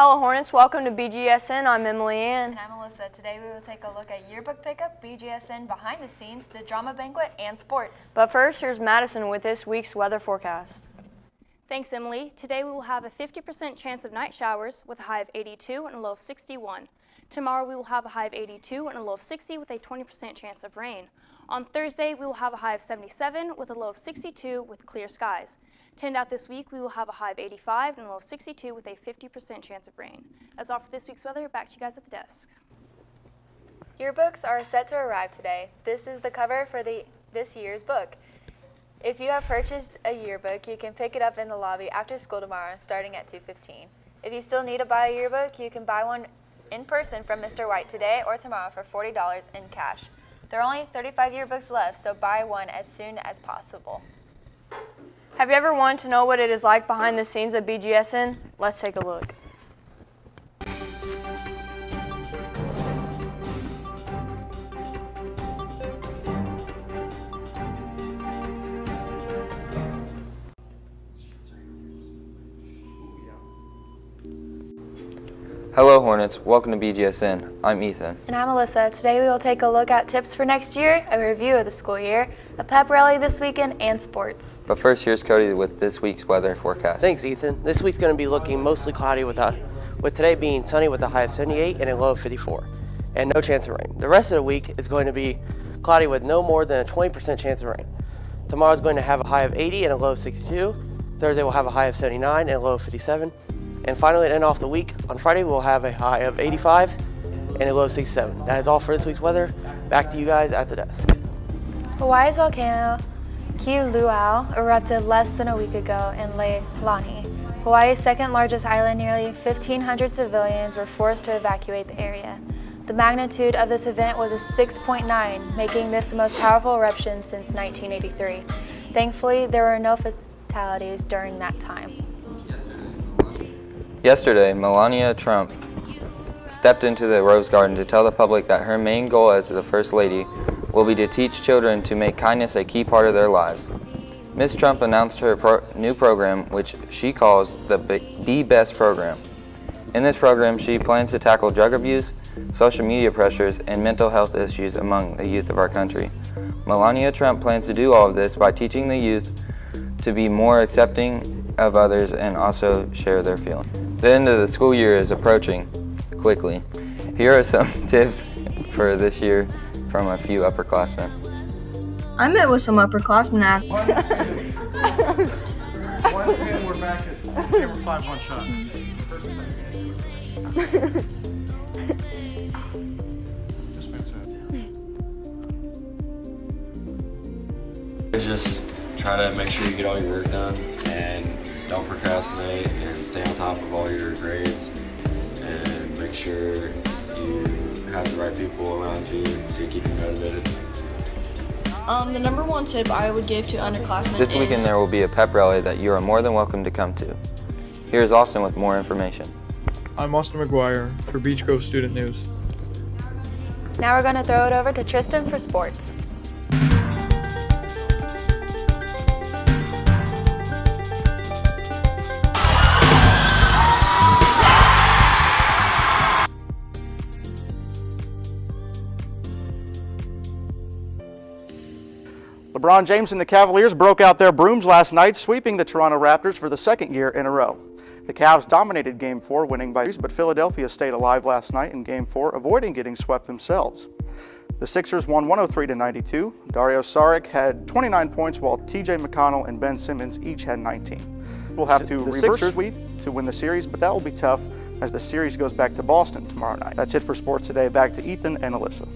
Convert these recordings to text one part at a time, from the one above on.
Hello Hornets, welcome to BGSN. I'm Emily Ann. And I'm Alyssa. Today we will take a look at yearbook pickup, BGSN, behind the scenes, the drama banquet, and sports. But first, here's Madison with this week's weather forecast. Thanks, Emily. Today we will have a 50% chance of night showers with a high of 82 and a low of 61. Tomorrow we will have a high of 82 and a low of 60 with a 20% chance of rain. On Thursday we will have a high of 77 with a low of 62 with clear skies. To end out this week, we will have a high of 85 and a low of 62 with a 50% chance of rain. That's all for this week's weather. Back to you guys at the desk. Yearbooks are set to arrive today. This is the cover for this year's book. If you have purchased a yearbook, you can pick it up in the lobby after school tomorrow, starting at 2:15. If you still need to buy a yearbook, you can buy one in person from Mr. White today or tomorrow for $40 in cash. There are only 35 yearbooks left, so buy one as soon as possible. Have you ever wanted to know what it is like behind the scenes at BGSN? Let's take a look. Hello Hornets, welcome to BGSN. I'm Ethan. And I'm Alyssa. Today we will take a look at tips for next year, a review of the school year, a pep rally this weekend, and sports. But first, here's Cody with this week's weather forecast. Thanks, Ethan. This week's going to be looking mostly cloudy with today being sunny with a high of 78 and a low of 54, and no chance of rain. The rest of the week is going to be cloudy with no more than a 20% chance of rain. Tomorrow's going to have a high of 80 and a low of 62. Thursday we'll have a high of 79 and a low of 57. And finally, to end off the week, on Friday we'll have a high of 85 and a low of 67. That is all for this week's weather. Back to you guys at the desk. Hawaii's volcano Ki'Luau erupted less than a week ago in Leilani. Hawaii's second largest island, nearly 1,500 civilians were forced to evacuate the area. The magnitude of this event was a 6.9, making this the most powerful eruption since 1983. Thankfully, there were no fatalities during that time. Yesterday, Melania Trump stepped into the Rose Garden to tell the public that her main goal as the First Lady will be to teach children to make kindness a key part of their lives. Ms. Trump announced her new program, which she calls the Be Best program. In this program, she plans to tackle drug abuse, social media pressures, and mental health issues among the youth of our country. Melania Trump plans to do all of this by teaching the youth to be more accepting of others and also share their feelings. The end of the school year is approaching quickly. Here are some tips for this year from a few upperclassmen. I met with some upperclassmen asked. 110, we're back at camera 5, one shot. This man said. Just try to make sure you get all your work done and don't procrastinate and stay on top of all your grades and make sure you have the right people around you so you keep you motivated. The number one tip I would give to underclassmen This weekend there will be a pep rally that you are more than welcome to come to. Here's Austin with more information. I'm Austin McGuire for Beach Grove Student News. Now we're going to throw it over to Tristan for sports. LeBron James and the Cavaliers broke out their brooms last night, sweeping the Toronto Raptors for the second year in a row. The Cavs dominated Game 4, winning by 3, but Philadelphia stayed alive last night in Game 4, avoiding getting swept themselves. The Sixers won 103-92. Dario Saric had 29 points, while TJ McConnell and Ben Simmons each had 19. We'll have to reverse sweep to win the series, but that will be tough as the series goes back to Boston tomorrow night. That's it for sports today. Back to Ethan and Alyssa.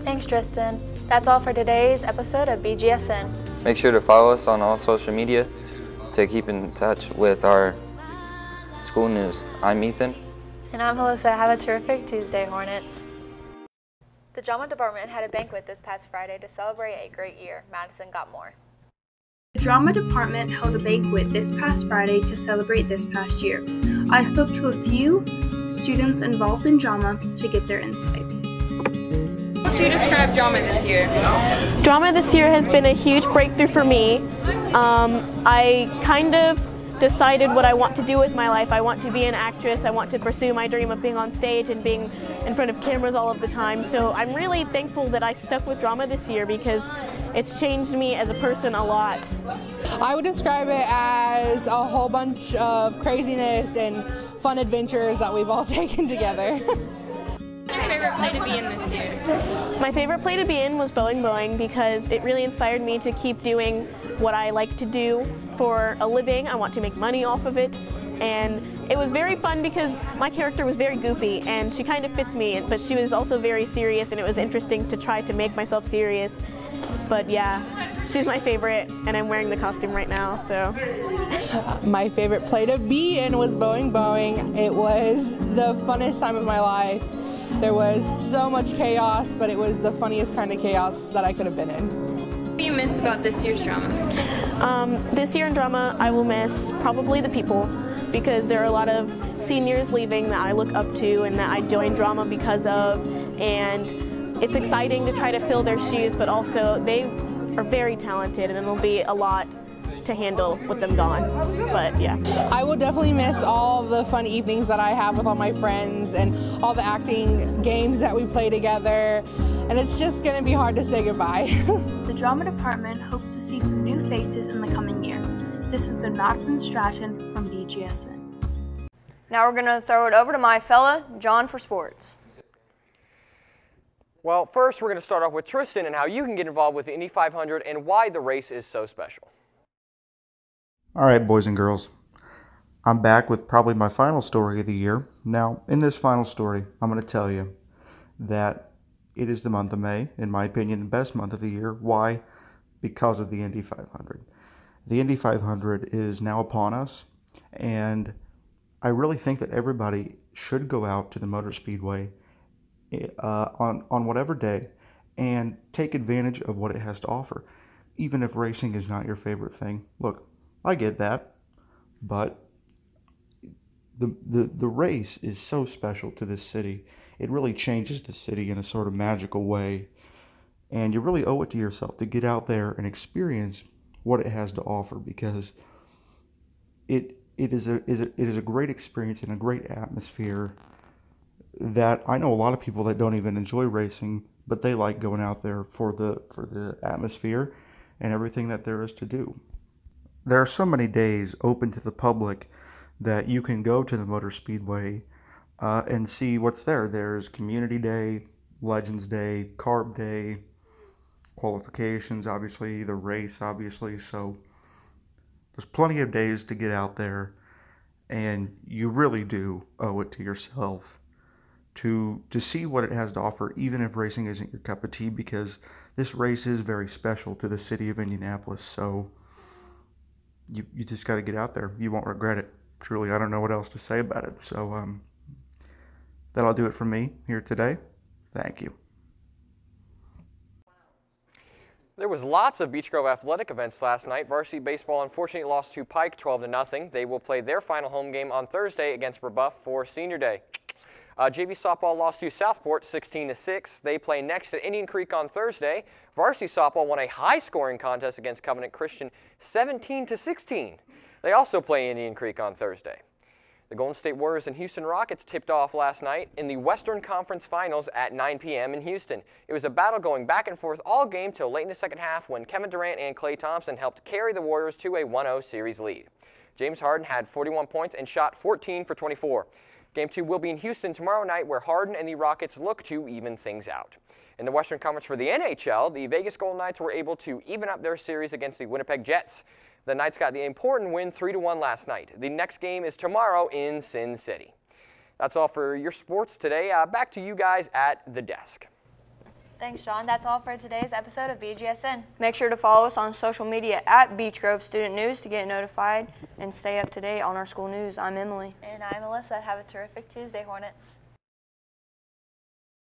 Thanks, Tristan. That's all for today's episode of BGSN. Make sure to follow us on all social media to keep in touch with our school news. I'm Ethan. And I'm Alyssa. Have a terrific Tuesday, Hornets. The drama department had a banquet this past Friday to celebrate a great year. Madison got more. The drama department held a banquet this past Friday to celebrate this past year. I spoke to a few students involved in drama to get their insight. How would you describe drama this year? Drama this year has been a huge breakthrough for me. I kind of decided what I want to do with my life. I want to be an actress. I want to pursue my dream of being on stage and being in front of cameras all of the time. So I'm really thankful that I stuck with drama this year because it's changed me as a person a lot. I would describe it as a whole bunch of craziness and fun adventures that we've all taken together. What's your favorite play to be in this year? My favorite play to be in was Boeing Boeing because it really inspired me to keep doing what I like to do for a living. I want to make money off of it, and it was very fun because my character was very goofy and she kind of fits me, but she was also very serious, and it was interesting to try to make myself serious. But yeah, she's my favorite, and I'm wearing the costume right now, so. My favorite play to be in was Boeing Boeing. It was the funnest time of my life. There was so much chaos, but it was the funniest kind of chaos that I could have been in. What do you miss about this year's drama? This year in drama, I will miss probably the people because there are a lot of seniors leaving that I look up to and that I joined drama because of, and it's exciting to try to fill their shoes, but also they are very talented and it'll be a lot to handle with them gone, but yeah. I will definitely miss all the fun evenings that I have with all my friends and all the acting games that we play together, and it's just going to be hard to say goodbye. The drama department hopes to see some new faces in the coming year. This has been Madison Stratton from Bgsn. Now we're going to throw it over to my fella, John, for sports. Well, first we're going to start off with Tristan and how you can get involved with the Indy 500 and why the race is so special. All right, boys and girls, I'm back with probably my final story of the year. Now, in this final story, I'm going to tell you that it is the month of May, in my opinion, the best month of the year. Why? Because of the Indy 500. The Indy 500 is now upon us, and I really think that everybody should go out to the Motor Speedway on whatever day and take advantage of what it has to offer, even if racing is not your favorite thing. Look, I get that, but the race is so special to this city. It really changes the city in a sort of magical way, and you really owe it to yourself to get out there and experience what it has to offer, because it is a great experience and a great atmosphere that I know a lot of people that don't even enjoy racing, but they like going out there for the atmosphere and everything that there is to do. There are so many days open to the public that you can go to the Motor Speedway and see what's there. There's Community Day, Legends Day, Carb Day, qualifications, obviously, the race, obviously. So there's plenty of days to get out there, and you really do owe it to yourself to see what it has to offer, even if racing isn't your cup of tea, because this race is very special to the city of Indianapolis. So you just got to get out there. You won't regret it. Truly, I don't know what else to say about it. So that'll do it for me here today. Thank you. There was lots of Beech Grove athletic events last night. Varsity baseball unfortunately lost to Pike 12-0. They will play their final home game on Thursday against Brebeuf for Senior Day. JV softball lost to Southport 16-6. They play next at Indian Creek on Thursday. Varsity softball won a high-scoring contest against Covenant Christian 17-16. They also play Indian Creek on Thursday. The Golden State Warriors and Houston Rockets tipped off last night in the Western Conference Finals at 9 p.m. in Houston. It was a battle going back and forth all game till late in the second half when Kevin Durant and Klay Thompson helped carry the Warriors to a 1-0 series lead. James Harden had 41 points and shot 14 for 24. Game 2 will be in Houston tomorrow night, where Harden and the Rockets look to even things out. In the Western Conference for the NHL, the Vegas Golden Knights were able to even up their series against the Winnipeg Jets. The Knights got the important win 3-1 last night. The next game is tomorrow in Sin City. That's all for your sports today. Back to you guys at the desk. Thanks, Sean. That's all for today's episode of BGSN. Make sure to follow us on social media at Beech Grove Student News to get notified and stay up to date on our school news. I'm Emily. And I'm Melissa. Have a terrific Tuesday, Hornets.